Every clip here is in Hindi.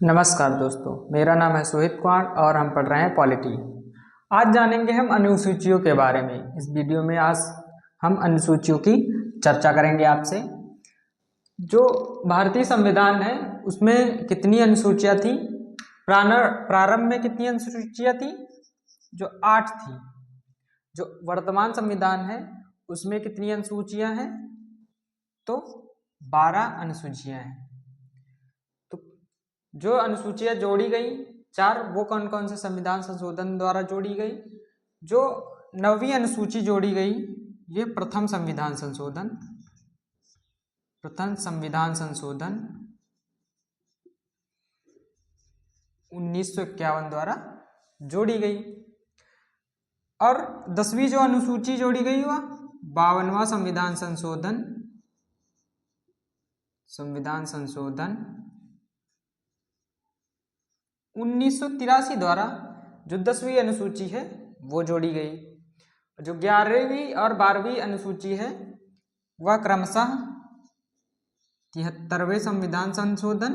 नमस्कार दोस्तों, मेरा नाम है सोहित कुमार और हम पढ़ रहे हैं पॉलिटी। आज जानेंगे हम अनुसूचियों के बारे में। इस वीडियो में आज हम अनुसूचियों की चर्चा करेंगे आपसे। जो भारतीय संविधान है उसमें कितनी अनुसूचियां थी, प्रारंभ में कितनी अनुसूचियां थी? जो 8 थी। जो वर्तमान संविधान है उसमें कितनी अनुसूचियां हैं? तो 12 अनुसूचियां हैं। जो अनुसूचियां जोड़ी गई 4, वो कौन कौन से संविधान संशोधन द्वारा जोड़ी गई? जो 9वीं अनुसूची जोड़ी गई, ये प्रथम संविधान संशोधन 1951 द्वारा जोड़ी गई। और 10वीं जो अनुसूची जोड़ी गई वह 52वां संविधान संशोधन 1983 द्वारा जो 10वीं अनुसूची है वो जोड़ी गई। जो 11वीं और 12वीं अनुसूची है वह क्रमशः 73वें संविधान संशोधन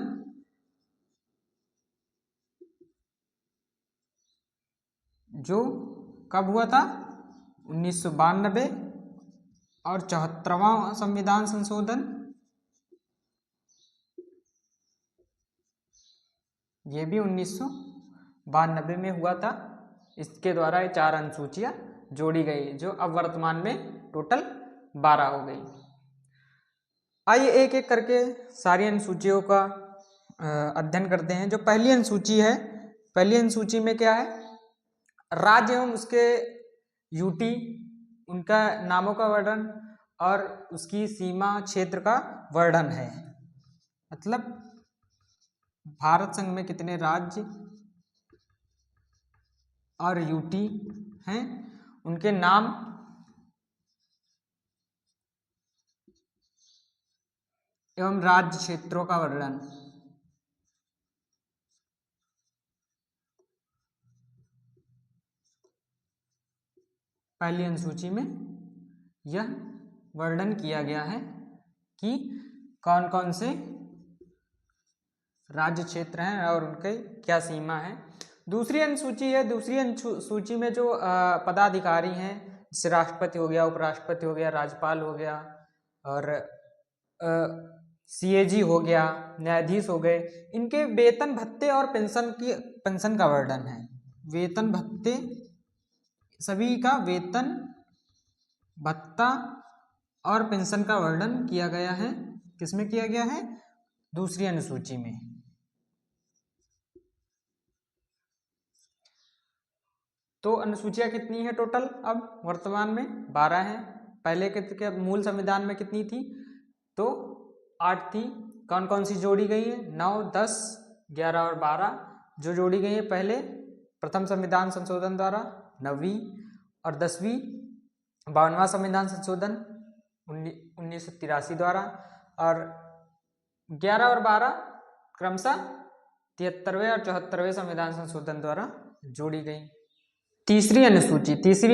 जो कब हुआ था? 1992 और 74वां संविधान संशोधन ये भी 1992 में हुआ था। इसके द्वारा ये 4 अनुसूचियां जोड़ी गई, जो अब वर्तमान में टोटल 12 हो गई। आइए एक एक करके सारी अनुसूचियों का अध्ययन करते हैं। जो पहली अनुसूची है, पहली अनुसूची में क्या है? राज्य एवं उसके यूटी, उनका नामों का वर्णन और उसकी सीमा क्षेत्र का वर्णन है। मतलब भारत संघ में कितने राज्य और यूटी हैं, उनके नाम एवं राज्य क्षेत्रों का वर्णन। पहली अनुसूची में यह वर्णन किया गया है कि कौन कौन से राज्य क्षेत्र हैं और उनके क्या सीमा है। दूसरी अनुसूची है, दूसरी अनुसूची में जो पदाधिकारी हैं, जैसे राष्ट्रपति हो गया, उपराष्ट्रपति हो गया, राज्यपाल हो गया और सीएजी हो गया, न्यायाधीश हो गए, इनके वेतन भत्ते और पेंशन का वर्णन है। वेतन भत्ते, सभी का वेतन भत्ता और पेंशन का वर्णन किया गया है। किसमें किया गया है? दूसरी अनुसूची में। तो अनुसूचियां कितनी है टोटल? अब वर्तमान में 12 हैं। पहले के मूल संविधान में कितनी थी? तो 8 थी। कौन कौन सी जोड़ी गई है? 9, 10, 11 और 12 जो जोड़ी गई है पहले प्रथम संविधान संशोधन द्वारा, 9वीं और 10वीं 52वां संविधान संशोधन 1983 द्वारा, और 11 और 12 क्रमशः 73वें और 74वें संविधान संशोधन द्वारा जोड़ी गई। तीसरी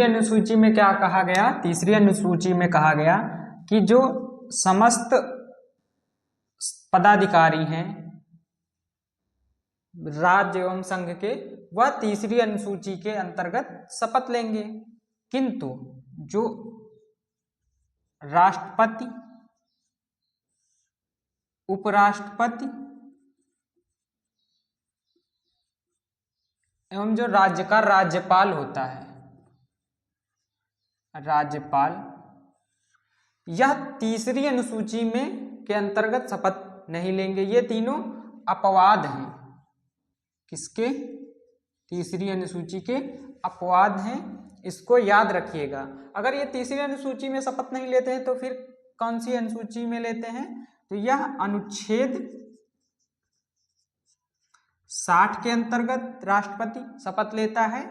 अनुसूची में क्या कहा गया? तीसरी अनुसूची में कहा गया कि जो समस्त पदाधिकारी हैं राज्य एवं संघ के, वह तीसरी अनुसूची के अंतर्गत शपथ लेंगे, किंतु जो राष्ट्रपति, उपराष्ट्रपति एवं जो राज्य का राज्यपाल होता है, राज्यपाल, यह तीसरी अनुसूची में के अंतर्गत शपथ नहीं लेंगे। ये तीनों अपवाद हैं। किसके? तीसरी अनुसूची के अपवाद हैं। इसको याद रखिएगा। अगर ये तीसरी अनुसूची में शपथ नहीं लेते हैं तो फिर कौन सी अनुसूची में लेते हैं? तो यह अनुच्छेद 60 के अंतर्गत राष्ट्रपति शपथ लेता है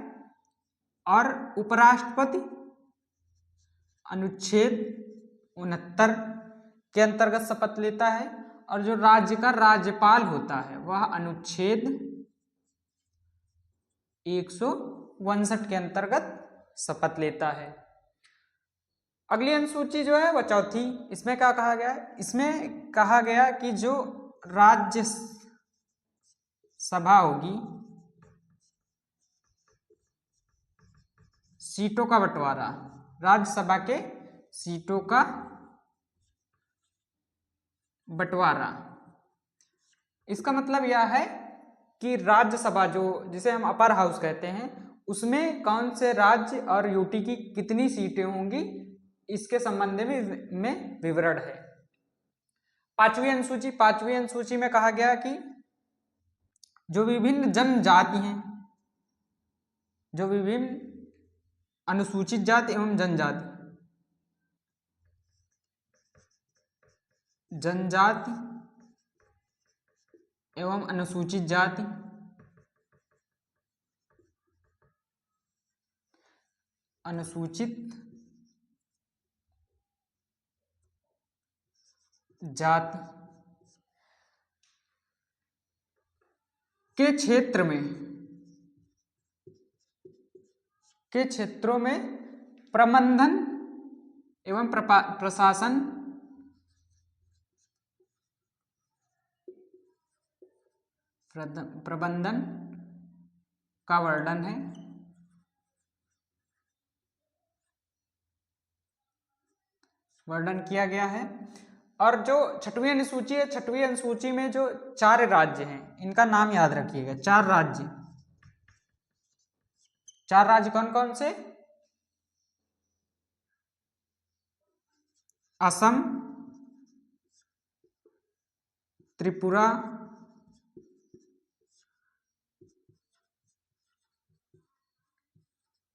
और उपराष्ट्रपति अनुच्छेद 69 के अंतर्गत शपथ लेता है, और जो राज्य का राज्यपाल होता है वह अनुच्छेद 159 के अंतर्गत शपथ लेता है। अगली अनुसूची जो है वह चौथी। इसमें क्या कहा गया है? इसमें कहा गया कि जो राज्य सभा होगी, सीटों का बंटवारा, राज्यसभा के सीटों का बंटवारा। इसका मतलब यह है कि राज्यसभा जो जिसे हम अपर हाउस कहते हैं उसमें कौन से राज्य और यूटी की कितनी सीटें होंगी इसके संबंध में विवरण है। पांचवी अनुसूची में कहा गया कि जो विभिन्न जनजाति हैं, जो विभिन्न अनुसूचित जाति एवं जनजाति एवं अनुसूचित जाति, अनुसूचित जाति के क्षेत्रों में प्रबंधन एवं प्रशासन प्रबंधन का वर्णन है। वर्णन किया गया है। और जो छठवीं अनुसूची है, छठवीं अनुसूची में जो 4 राज्य हैं इनका नाम याद रखिएगा। 4 राज्य कौन कौन से? असम, त्रिपुरा,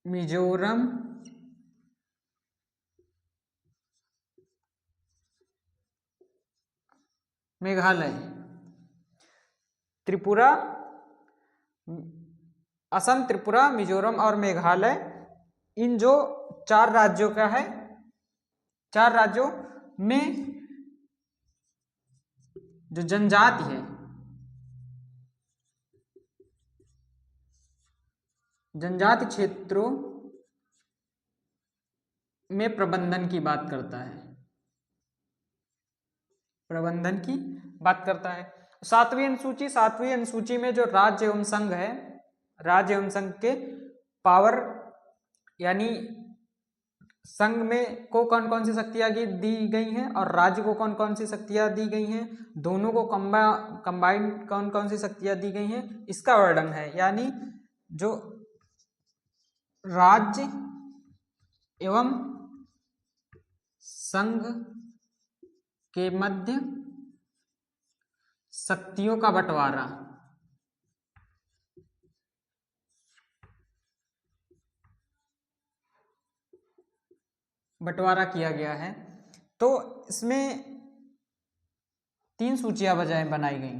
मिजोरम, मेघालय। त्रिपुरा, असम, त्रिपुरा, मिजोरम और मेघालय, इन जो 4 राज्यों का है, 4 राज्यों में जो जनजाति है, जनजाति क्षेत्रों में प्रबंधन की बात करता है, प्रबंधन की बात करता है। सातवीं अनुसूची में जो राज्य एवं संघ है, राज्य एवं संघ के पावर यानी संघ में को कौन कौन सी शक्तियां दी गई हैं और राज्य को कौन कौन सी शक्तियां दी गई हैं, दोनों को कंबाइंड कौन कौन सी शक्तियां दी गई हैं, इसका वर्णन है। यानी जो राज्य एवं संघ के मध्य शक्तियों का बंटवारा, किया गया है। तो इसमें 3 सूचियां बनाई गई।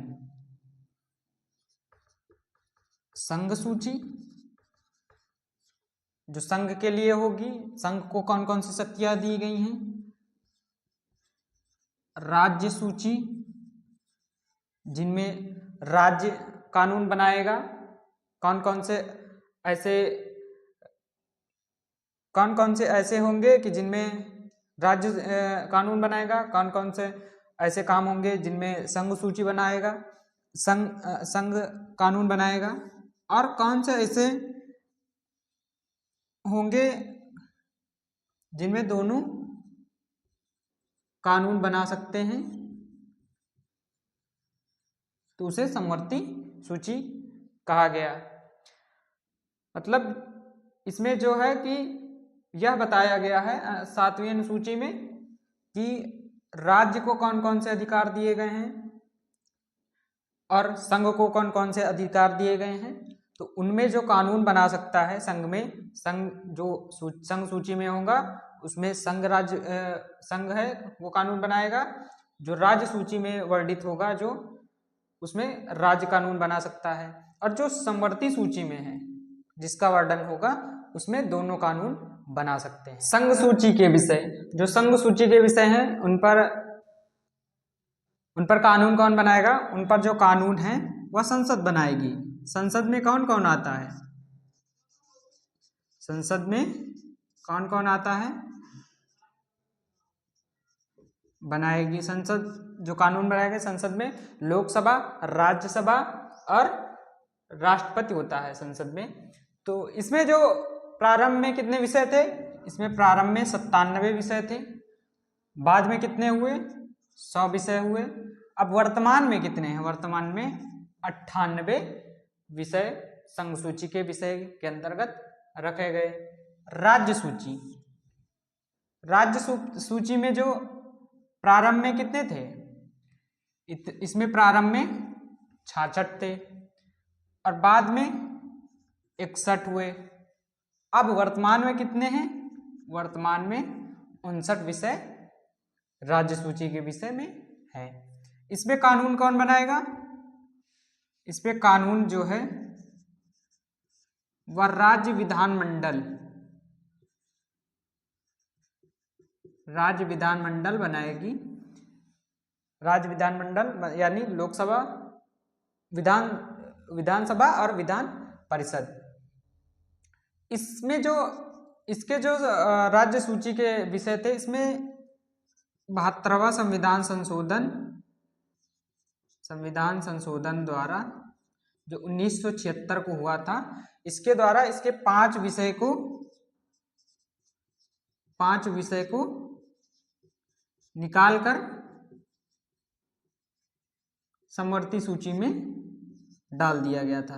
संघ सूची जो संघ के लिए होगी, संघ को कौन कौन सी शक्तियां दी गई हैं। राज्य सूची जिनमें राज्य कानून बनाएगा, कौन कौन से ऐसे होंगे कि जिनमें राज्य कानून बनाएगा, कौन कौन से ऐसे काम होंगे जिनमें संघ सूची बनाएगा, संघ कानून बनाएगा, और कौन से ऐसे होंगे जिनमें दोनों कानून बना सकते हैं, तो उसे समवर्ती सूची कहा गया। मतलब इसमें जो है कि यह बताया गया है 7वीं अनुसूची में कि राज्य को कौन कौन से अधिकार दिए गए हैं और संघ को कौन कौन से अधिकार दिए गए हैं। तो उनमें जो कानून बना सकता है संघ में, संघ सूची में होगा उसमें संघ है वो कानून बनाएगा। जो राज्य सूची में वर्णित होगा जो उसमें राज्य कानून बना सकता है, और जो समवर्ती सूची में है जिसका वर्णन होगा उसमें दोनों कानून बना सकते हैं। संघ सूची के विषय, जो संघ सूची के विषय हैं उन पर कानून कौन बनाएगा? उन पर जो कानून है वह संसद बनाएगी। संसद में कौन कौन आता है? संसद में कौन कौन आता है? बनाएगी संसद, जो कानून बनाएगा संसद में लोकसभा, राज्यसभा और राष्ट्रपति होता है संसद में। तो इसमें जो प्रारंभ में कितने विषय थे, इसमें प्रारंभ में 97 विषय थे, बाद में कितने हुए, 100 विषय हुए। अब वर्तमान में कितने हैं, वर्तमान में 98 विषय संघ सूची के विषय के अंतर्गत रखे गए। राज्य सूची, राज्य सूची में जो प्रारंभ में कितने थे, इसमें प्रारंभ में 66 थे और बाद में 61 हुए। अब वर्तमान में कितने हैं, वर्तमान में 59 विषय राज्य सूची के विषय में है। इसमें कानून कौन बनाएगा, इसमें कानून जो है वह राज्य विधानमंडल, राज्य विधानमंडल बनाएगी। राज्य विधानमंडल यानी लोकसभा, विधानसभा और विधान परिषद। इसमें जो इसके जो राज्य सूची के विषय थे, इसमें 72वां संविधान संशोधन द्वारा जो 1976 को हुआ था, इसके द्वारा इसके 5 विषय को निकालकर समवर्ती सूची में डाल दिया गया था।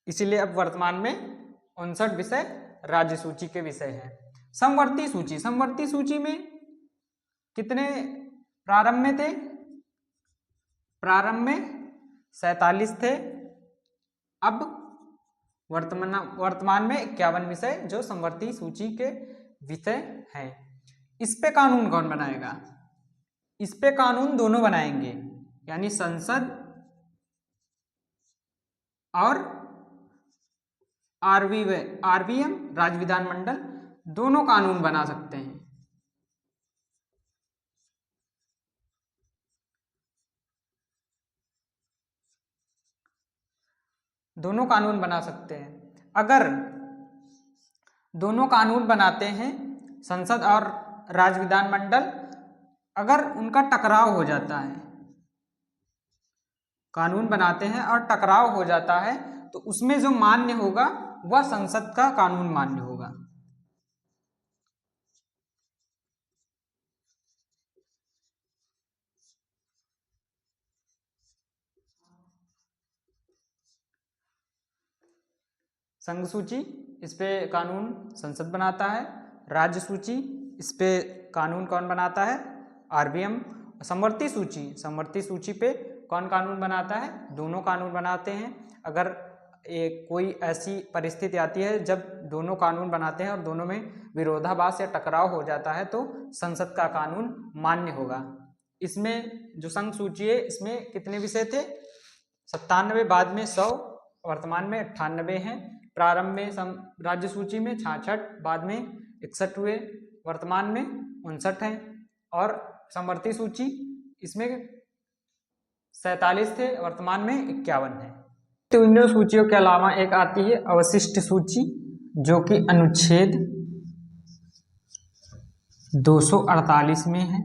इसीलिए अब वर्तमान में 59 विषय राज्य सूची के विषय हैं। समवर्ती सूची, समवर्ती सूची में कितने प्रारंभ में थे, प्रारंभ में 47 थे। अब वर्तमान में 51 विषय जो समवर्ती सूची के विषय हैं। इस पे कानून कौन बनाएगा, इस पे कानून दोनों बनाएंगे, यानी संसद और आरबीएम राज्य विधानमंडल दोनों कानून बना सकते हैं। दोनों कानून बना सकते हैं। अगर दोनों कानून बनाते हैं, संसद और राज्य विधानमंडल, अगर उनका टकराव हो जाता है, कानून बनाते हैं और टकराव हो जाता है, तो उसमें जो मान्य होगा वह संसद का कानून मान्य होगा। संघ सूची, इस पे कानून संसद बनाता है। राज्य सूची, इस पे कानून कौन बनाता है, आरबीएम। समवर्ती सूची, समवर्ती सूची पे कौन कानून बनाता है, दोनों कानून बनाते हैं। अगर कोई ऐसी परिस्थिति आती है जब दोनों कानून बनाते हैं और दोनों में विरोधाभास या टकराव हो जाता है, तो संसद का कानून मान्य होगा। इसमें जो संघ सूची है, इसमें कितने विषय थे, 97, बाद में 100, वर्तमान में 98 हैं। प्रारंभ में राज्य सूची में 66, बाद में 61 हुए, वर्तमान में 59 हैं। और समवर्ती सूची, इसमें 47 थे, वर्तमान में 51 है। तीनों सूचियों के अलावा एक आती है अवशिष्ट सूची, जो कि अनुच्छेद 248 में है।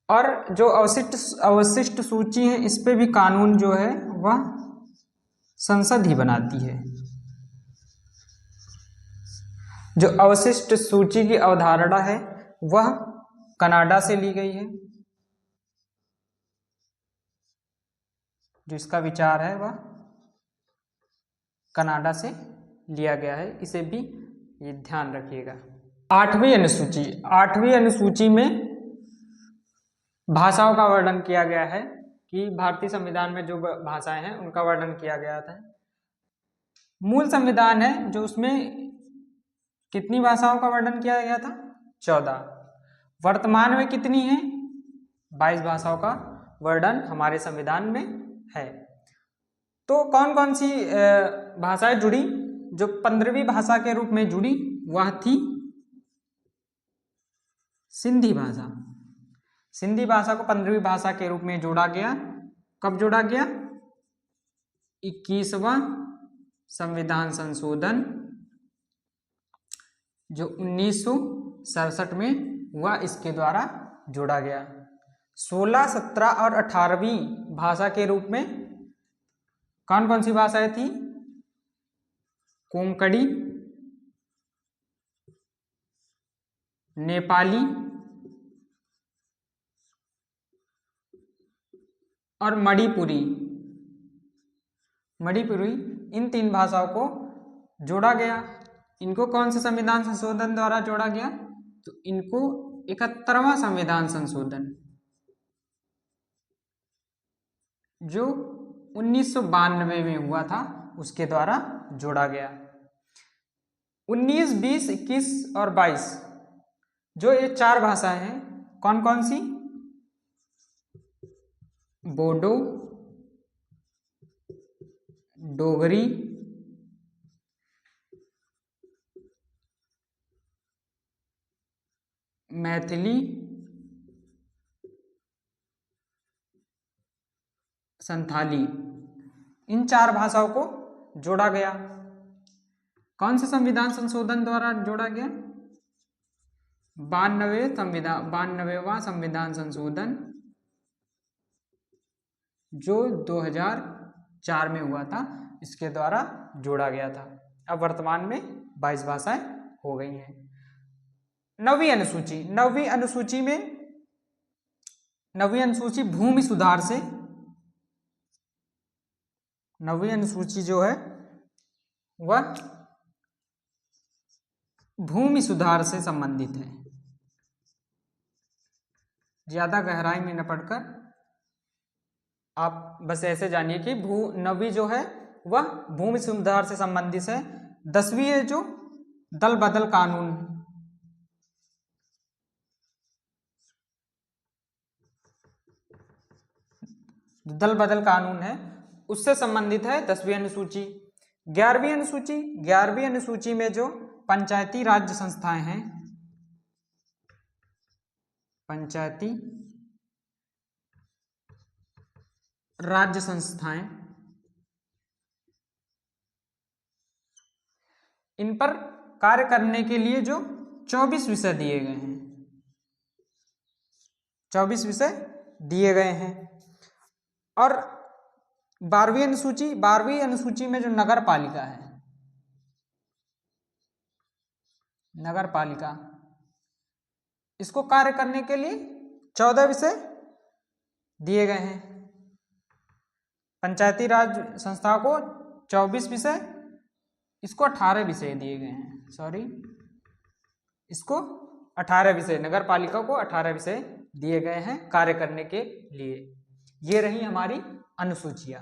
और जो अवशिष्ट सूची है, इस पे भी कानून जो है वह संसद ही बनाती है। जो अवशिष्ट सूची की अवधारणा है वह कनाडा से ली गई है। जो इसका विचार है वह कनाडा से लिया गया है, इसे भी ये ध्यान रखिएगा। 8वीं अनुसूची, 8वीं अनुसूची में भाषाओं का वर्णन किया गया है कि भारतीय संविधान में जो भाषाएं हैं उनका वर्णन किया गया था। मूल संविधान है जो, उसमें कितनी भाषाओं का वर्णन किया गया था, 14। वर्तमान में कितनी है, 22 भाषाओं का वर्णन हमारे संविधान में है। तो कौन कौन सी भाषाएं जुड़ी, जो 15वीं भाषा के रूप में जुड़ी वह थी सिंधी भाषा। सिंधी भाषा को 15वीं भाषा के रूप में जोड़ा गया। कब जोड़ा गया, 21वां संविधान संशोधन जो 1967 में हुआ, इसके द्वारा जोड़ा गया। 16, 17 और 18वीं भाषा के रूप में कौन कौन सी भाषाएं थी? कोंकणी, नेपाली और मणिपुरी। इन 3 भाषाओं को जोड़ा गया। इनको कौन से संविधान संशोधन द्वारा जोड़ा गया? तो इनको 71वां संविधान संशोधन जो 1992 में हुआ था, उसके द्वारा जोड़ा गया। 19, 20, 21 और 22 जो ये 4 भाषाएं हैं, कौन कौन सी? बोडो, डोगरी, मैथिली, संथाली। इन 4 भाषाओं को जोड़ा गया। कौन से संविधान संशोधन द्वारा जोड़ा गया? 92वां संविधान संशोधन जो 2004 में हुआ था, इसके द्वारा जोड़ा गया था। अब वर्तमान में 22 भाषाएं हो गई हैं। 9वीं अनुसूची। 9वीं अनुसूची भूमि सुधार से, 9वीं अनुसूची जो है वह भूमि सुधार से संबंधित है। ज्यादा गहराई में न पढ़कर आप बस ऐसे जानिए कि 9वीं जो है वह भूमि सुधार से संबंधित है। 10वीं है जो दल बदल कानून, दल बदल कानून है, उससे संबंधित है 10वीं अनुसूची। 11वीं अनुसूची में जो पंचायती राज्य संस्थाएं हैं, पंचायती राज्य संस्थाएं, इन पर कार्य करने के लिए जो 24 विषय दिए गए हैं, 24 विषय दिए गए हैं। और 12वीं अनुसूची में जो नगर पालिका है, नगर पालिका, इसको कार्य करने के लिए 14 विषय दिए गए हैं। पंचायती राज संस्था को 24 विषय, इसको 18 विषय दिए गए हैं। इसको 18 विषय, नगर पालिका को 18 विषय दिए गए हैं कार्य करने के लिए। ये रही हमारी अनुसूचियां।